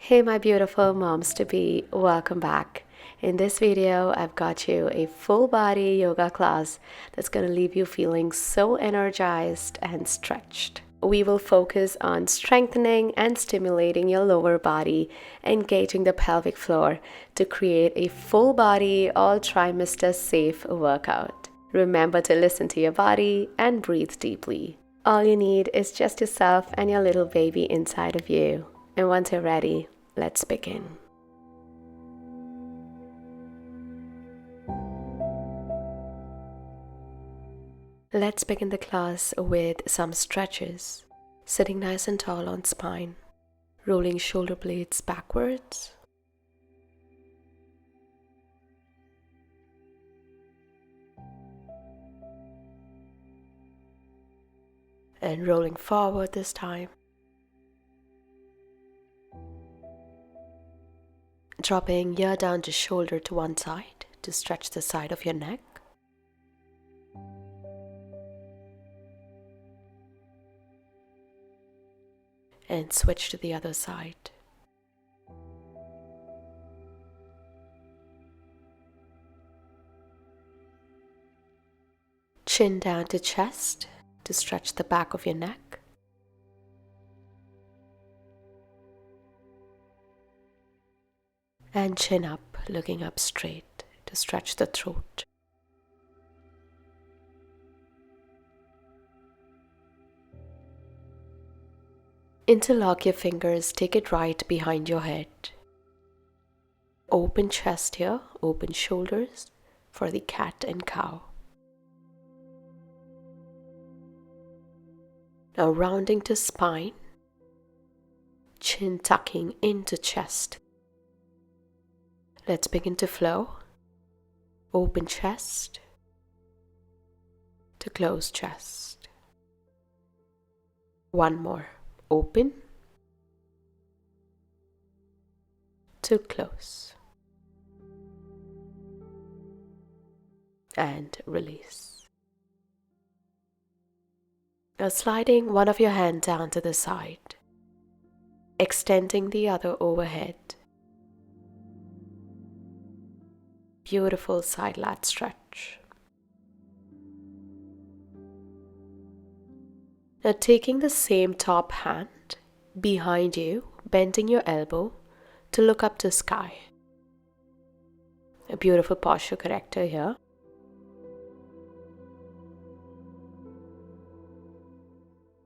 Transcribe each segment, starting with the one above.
Hey my beautiful moms-to-be, welcome back. In this video, I've got you a full body yoga class that's going to leave you feeling so energized and stretched. We will focus on strengthening and stimulating your lower body, engaging the pelvic floor to create a full body, all trimester safe workout. Remember to listen to your body and breathe deeply. All you need is just yourself and your little baby inside of you. And once you're ready, let's begin. Let's begin the class with some stretches. Sitting nice and tall on spine, rolling shoulder blades backwards. And rolling forward this time. Dropping your down to shoulder to one side to stretch the side of your neck. And switch to the other side. Chin down to chest to stretch the back of your neck. And chin up, looking up straight to stretch the throat. Interlock your fingers, take it right behind your head. Open chest here, open shoulders for the cat and cow. Now rounding to spine, chin tucking into chest. Let's begin to flow. Open chest to close chest. One more. Open to close. And release. Now sliding one of your hands down to the side, extending the other overhead. Beautiful side lat stretch. Now taking the same top hand behind you, bending your elbow to look up to sky. A beautiful posture corrector here.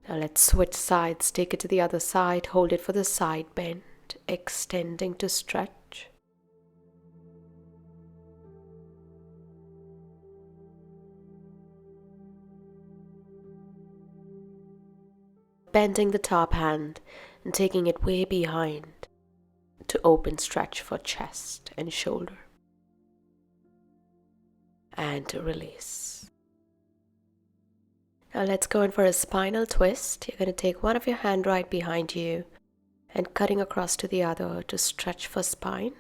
Now let's switch sides, take it to the other side, hold it for the side bend, extending to stretch. Bending the top hand and taking it way behind to open stretch for chest and shoulder. And release. Now let's go in for a spinal twist. You're going to take one of your hand right behind you and cutting across to the other to stretch for spine.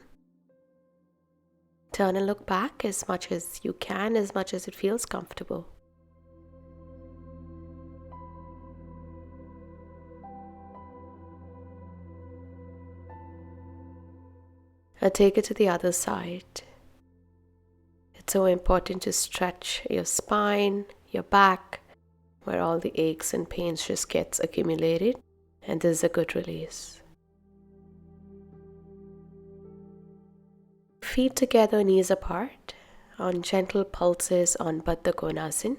Turn and look back as much as you can, as much as it feels comfortable. Now take it to the other side. It's so important to stretch your spine, your back, where all the aches and pains just gets accumulated, and this is a good release. Feet together, knees apart, on gentle pulses on Baddha Konasana.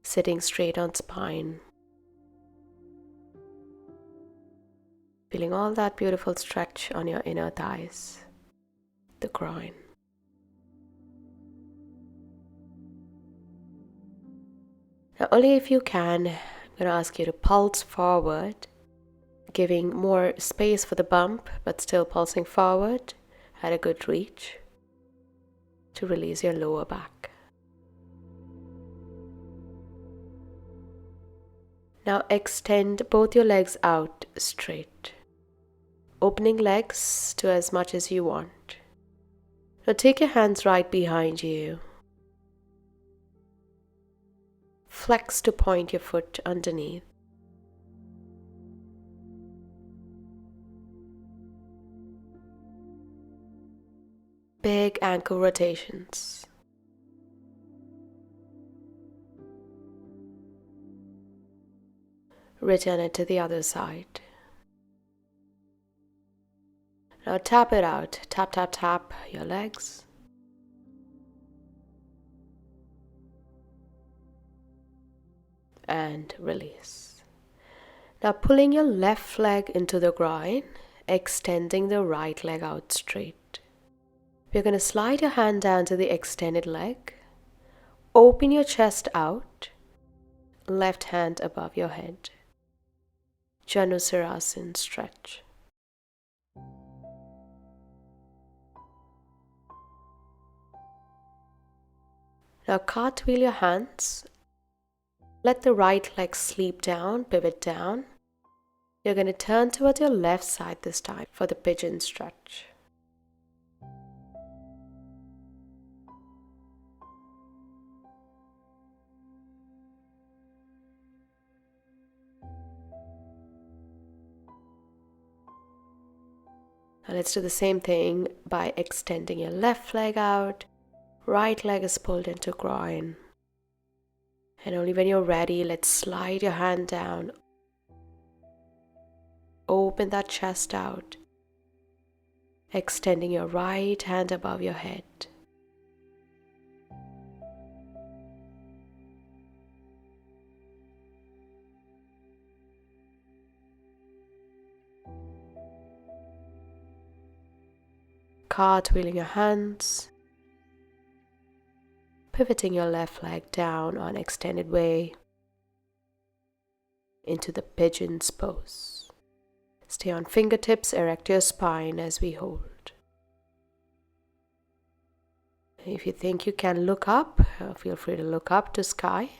Sitting straight on spine. Feeling all that beautiful stretch on your inner thighs, the groin. Now only if you can, I'm going to ask you to pulse forward, giving more space for the bump, but still pulsing forward at a good reach to release your lower back. Now extend both your legs out straight, opening legs to as much as you want. Now take your hands right behind you. Flex to point your foot underneath. big ankle rotations. Return it to the other side. Now tap it out. Tap, tap, tap your legs. And release. Now pulling your left leg into the groin, extending the right leg out straight. We're going to slide your hand down to the extended leg. Open your chest out. Left hand above your head. Janusirasana stretch. Now cartwheel your hands. Let the right leg sleep down, pivot down. You're going to turn towards your left side this time for the pigeon stretch. Now let's do the same thing by extending your left leg out. Right leg is pulled into groin. And only when you're ready, let's slide your hand down. Open that chest out. Extending your right hand above your head. Cartwheeling your hands. Pivoting your left leg down on extended way into the pigeon's pose. Stay on fingertips, erect your spine as we hold. If you think you can look up, feel free to look up to sky.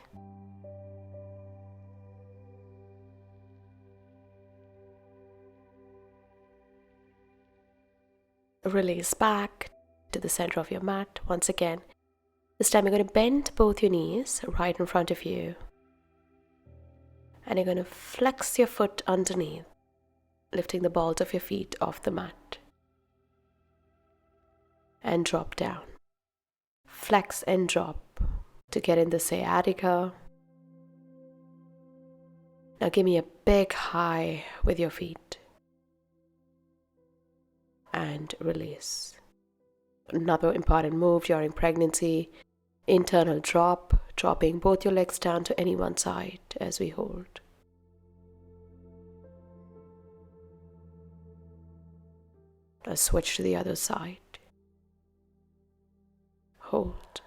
Release back to the center of your mat once again. This time you're going to bend both your knees right in front of you. And you're going to flex your foot underneath, lifting the balls of your feet off the mat. And drop down. Flex and drop to get in the sciatica. Now give me a big high with your feet. And release. Another important move during pregnancy, internal drop, dropping both your legs down to any one side as we hold. Now switch to the other side. Hold.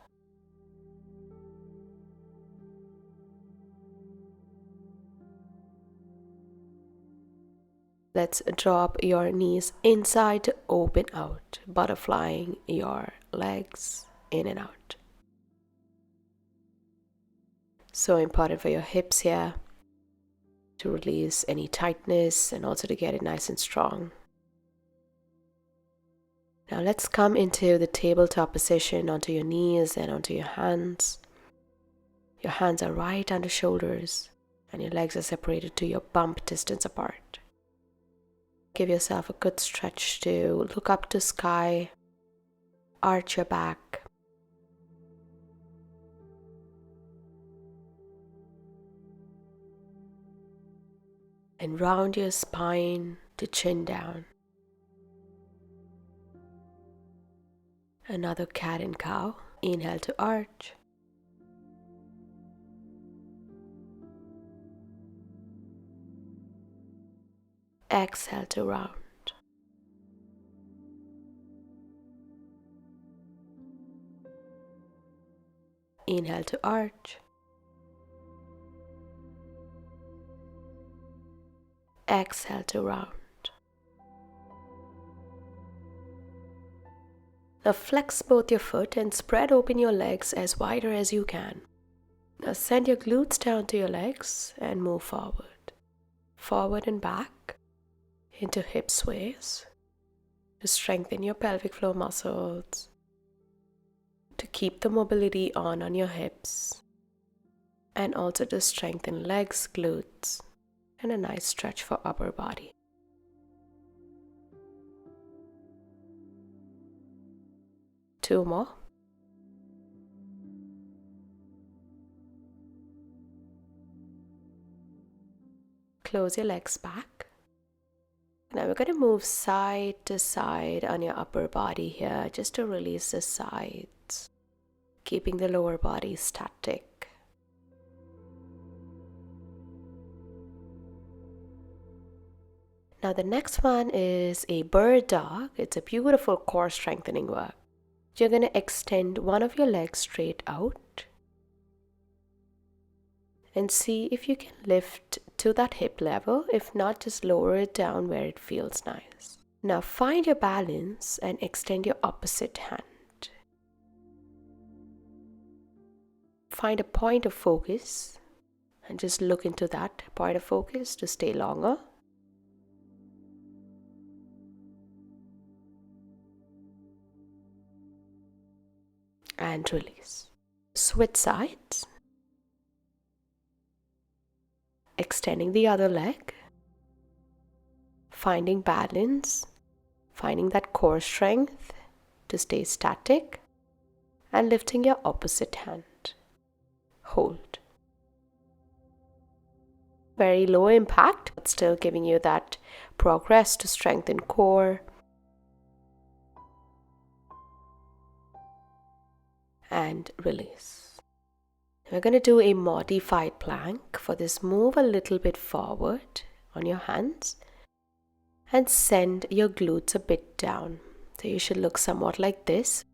Let's drop your knees inside to open out, butterflying your legs in and out. So important for your hips here to release any tightness and also to get it nice and strong. Now let's come into the tabletop position onto your knees and onto your hands. Your hands are right under shoulders and your legs are separated to your bump distance apart. Give yourself a good stretch to look up to sky, arch your back. And round your spine to chin down. Another cat and cow. Inhale to arch. Exhale to round. Inhale to arch. Exhale to round. Now flex both your foot and spread open your legs as wider as you can. Now send your glutes down to your legs and move forward. Forward and back into hip sways to strengthen your pelvic floor muscles, to keep the mobility on your hips, and also to strengthen legs, glutes, and a nice stretch for upper body. 2 more. Close your legs back. Now we're going to move side to side on your upper body here, just to release the sides, keeping the lower body static. Now the next one is a bird dog. It's a beautiful core strengthening work. You're going to extend one of your legs straight out and see if you can lift to that hip level. If not, just lower it down where it feels nice. Now find your balance and extend your opposite hand. Find a point of focus and just look into that point of focus to stay longer. And release. Switch sides. Extending the other leg. Finding balance. Finding that core strength to stay static. And lifting your opposite hand. Hold. Very low impact, but still giving you that progress to strengthen core. And release. We're going to do a modified plank. For this, move a little bit forward on your hands and send your glutes a bit down. So you should look somewhat like this.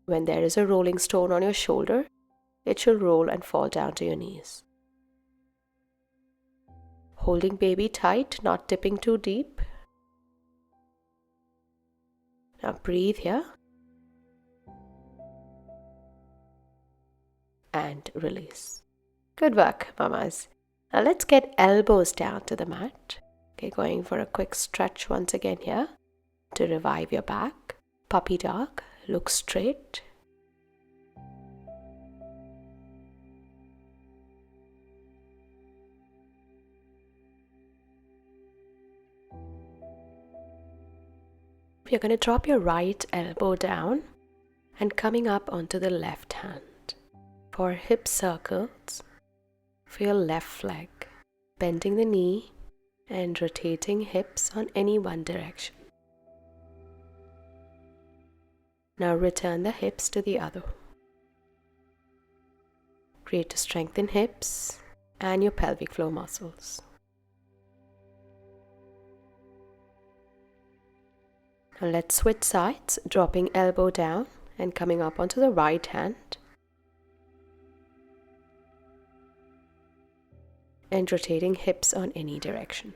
When there is a rolling stone on your shoulder, it should roll and fall down to your knees. Holding baby tight, not dipping too deep. Now breathe here. And release. Good work, mamas. Now let's get elbows down to the mat. Okay, going for a quick stretch once again here to revive your back. Puppy dog, look straight. You're going to drop your right elbow down and coming up onto the left hand. For hip circles, for your left leg, bending the knee and rotating hips on any one direction. Now return the hips to the other. Great to strengthen hips and your pelvic floor muscles. Now let's switch sides, dropping elbow down and coming up onto the right hand. And rotating hips on any direction.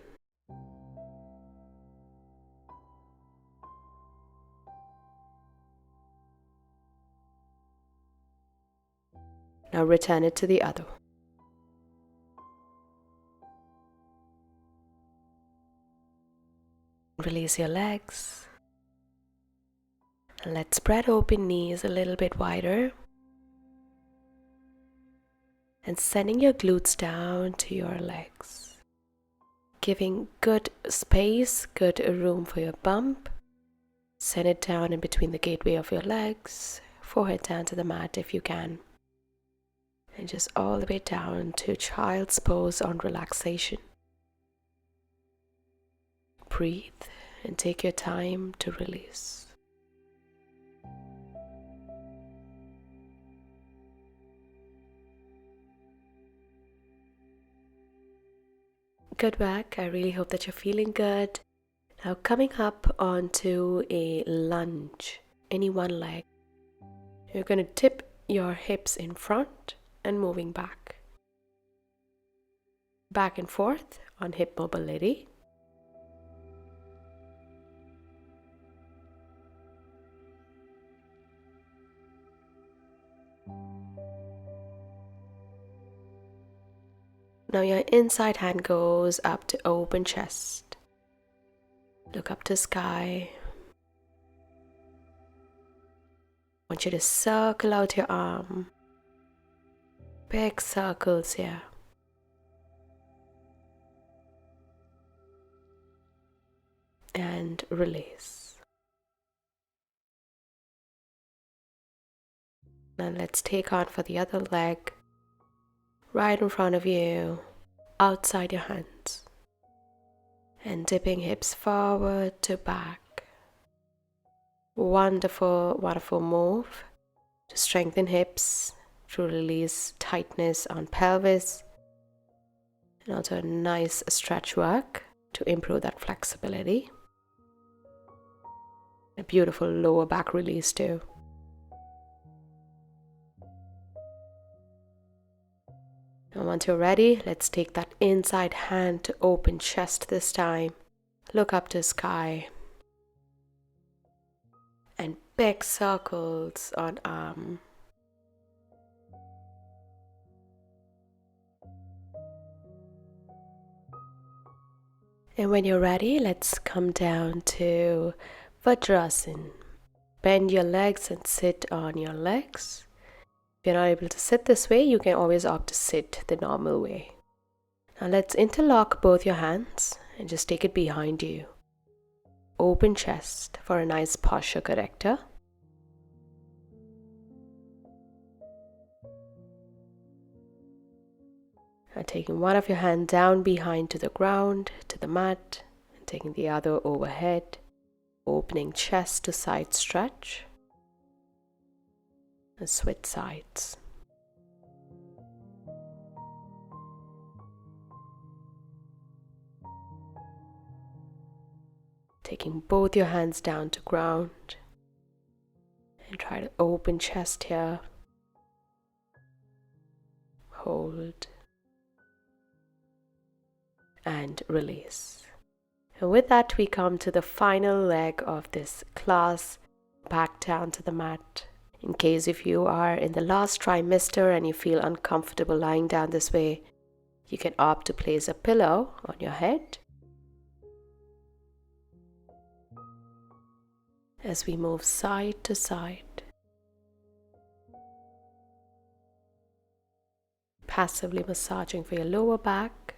Now return it to the other. Release your legs. And let's spread open knees a little bit wider. And sending your glutes down to your legs. Giving good space, good room for your bump. Send it down in between the gateway of your legs. Forehead down to the mat if you can. And just all the way down to child's pose on relaxation. Breathe and take your time to release. Good work. I really hope that you're feeling good. Now coming up onto a lunge, any one leg. You're going to tip your hips in front and moving back. Back and forth on hip mobility. Now your inside hand goes up to open chest. Look up to sky. I want you to circle out your arm. Big circles here. And release. Now let's take on for the other leg, right in front of you, outside your hands, and dipping hips forward to back. Wonderful, wonderful move to strengthen hips, to release tightness on pelvis, and also a nice stretch work to improve that flexibility. A beautiful lower back release too. And once you're ready, let's take that inside hand to open chest this time. Look up to the sky. And big circles on arm. And when you're ready, let's come down to Vajrasana. Bend your legs and sit on your legs. If you're not able to sit this way, you can always opt to sit the normal way. Now let's interlock both your hands and just take it behind you. Open chest for a nice posture corrector. Now taking one of your hands down behind to the ground, to the mat, and taking the other overhead. Opening chest to side stretch. And switch sides. Taking both your hands down to ground. And try to open chest here. Hold. And release. And with that, we come to the final leg of this class. Back down to the mat. In case if you are in the last trimester and you feel uncomfortable lying down this way, you can opt to place a pillow on your head. As we move side to side, passively massaging for your lower back.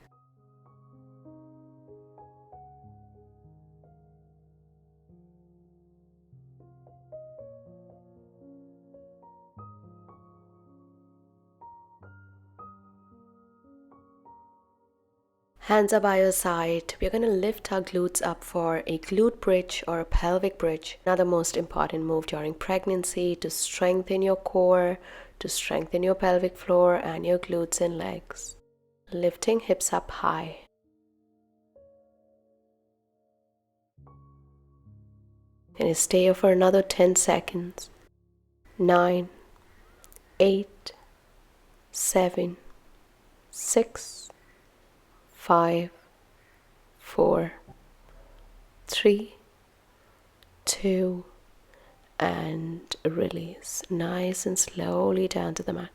Hands are by your side. We're going to lift our glutes up for a glute bridge or a pelvic bridge. Another most important move during pregnancy to strengthen your core, to strengthen your pelvic floor and your glutes and legs. Lifting hips up high. And stay here for another 10 seconds. 9, 8, 7, 6, 5, 4, 3, 2, and release. Nice and slowly down to the mat.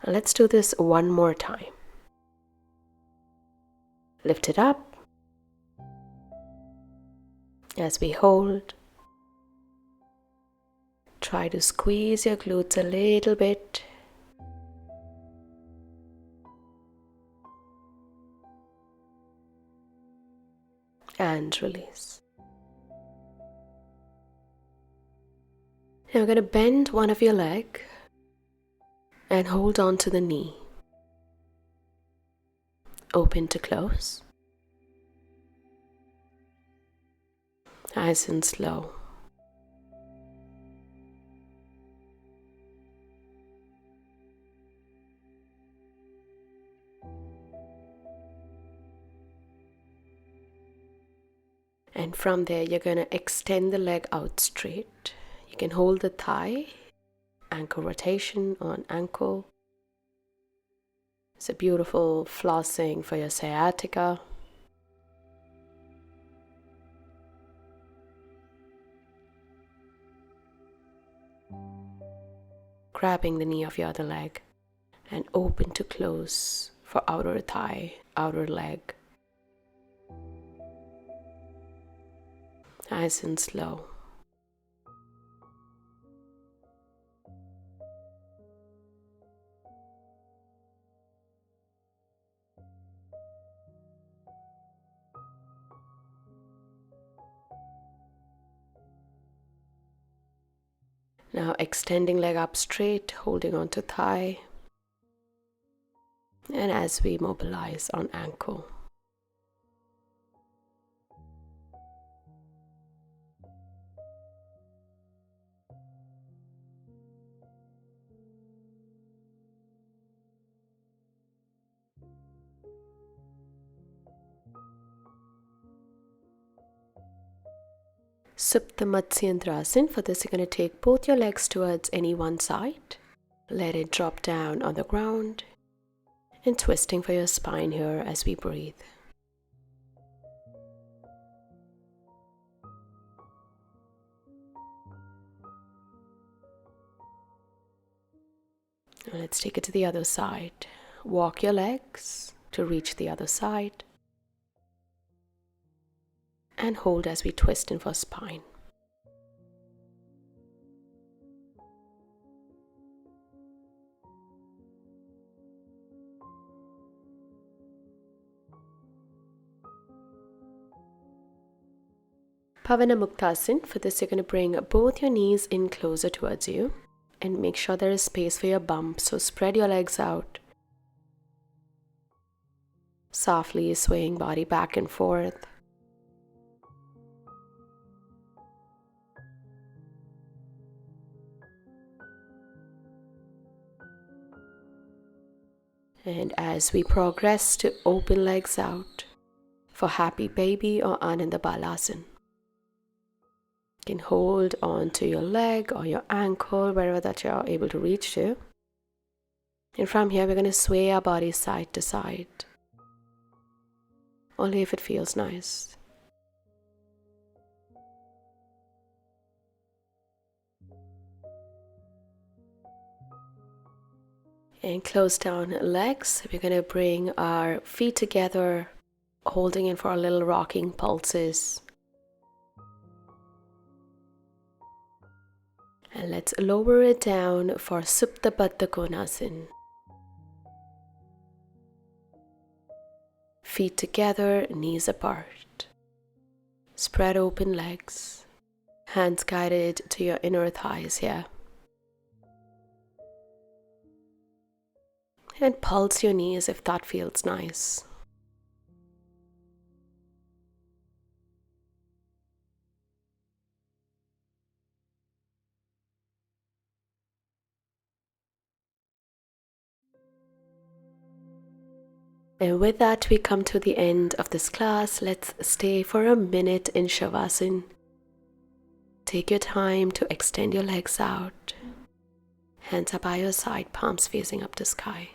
Now let's do this one more time. Lift it up. As we hold, try to squeeze your glutes a little bit. And release. Now we're going to bend one of your legs and hold on to the knee. Open to close. Nice and slow. And from there, you're going to extend the leg out straight. You can hold the thigh, ankle rotation on ankle. It's a beautiful flossing for your sciatica. Grabbing the knee of your other leg and open to close for outer thigh, outer leg. Nice and slow. Now extending leg up straight, holding on to thigh. And as we mobilize on ankle. Supta Matsyendrasana. For this, you're going to take both your legs towards any one side. Let it drop down on the ground. And twisting for your spine here as we breathe. Now let's take it to the other side. Walk your legs to reach the other side. And hold as we twist in for spine. Pavana Muktasana. For this, you're going to bring both your knees in closer towards you and make sure there is space for your bump. So spread your legs out. Softly swaying body back and forth. And as we progress to open legs out for Happy Baby or Ananda Balasana. You can hold on to your leg or your ankle, wherever that you're able to reach to. And from here, we're going to sway our body side to side. Only if it feels nice. And close down legs. We're going to bring our feet together, holding in for a little rocking pulses. And let's lower it down for Supta Baddha Konasana. Feet together, knees apart. Spread open legs. Hands guided to your inner thighs here. And pulse your knees if that feels nice. And with that, we come to the end of this class. Let's stay for a minute in Shavasana. Take your time to extend your legs out. Hands are by your side, palms facing up to sky.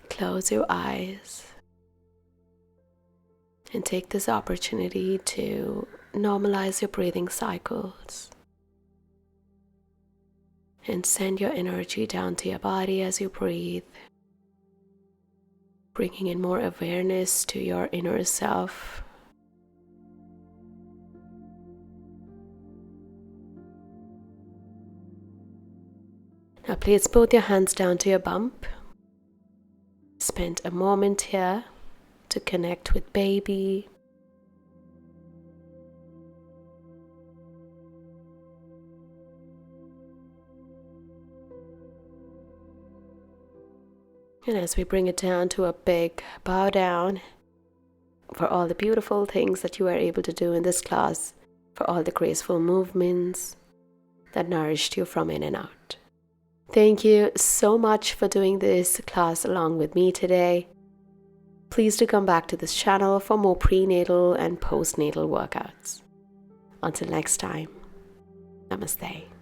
Close your eyes. And take this opportunity to normalize your breathing cycles. And send your energy down to your body as you breathe. Bringing in more awareness to your inner self. Now place both your hands down to your bump. Spend a moment here to connect with baby. And as we bring it down to a big bow down for all the beautiful things that you are able to do in this class, for all the graceful movements that nourished you from in and out. Thank you so much for doing this class along with me today. Please do come back to this channel for more prenatal and postnatal workouts. Until next time, namaste.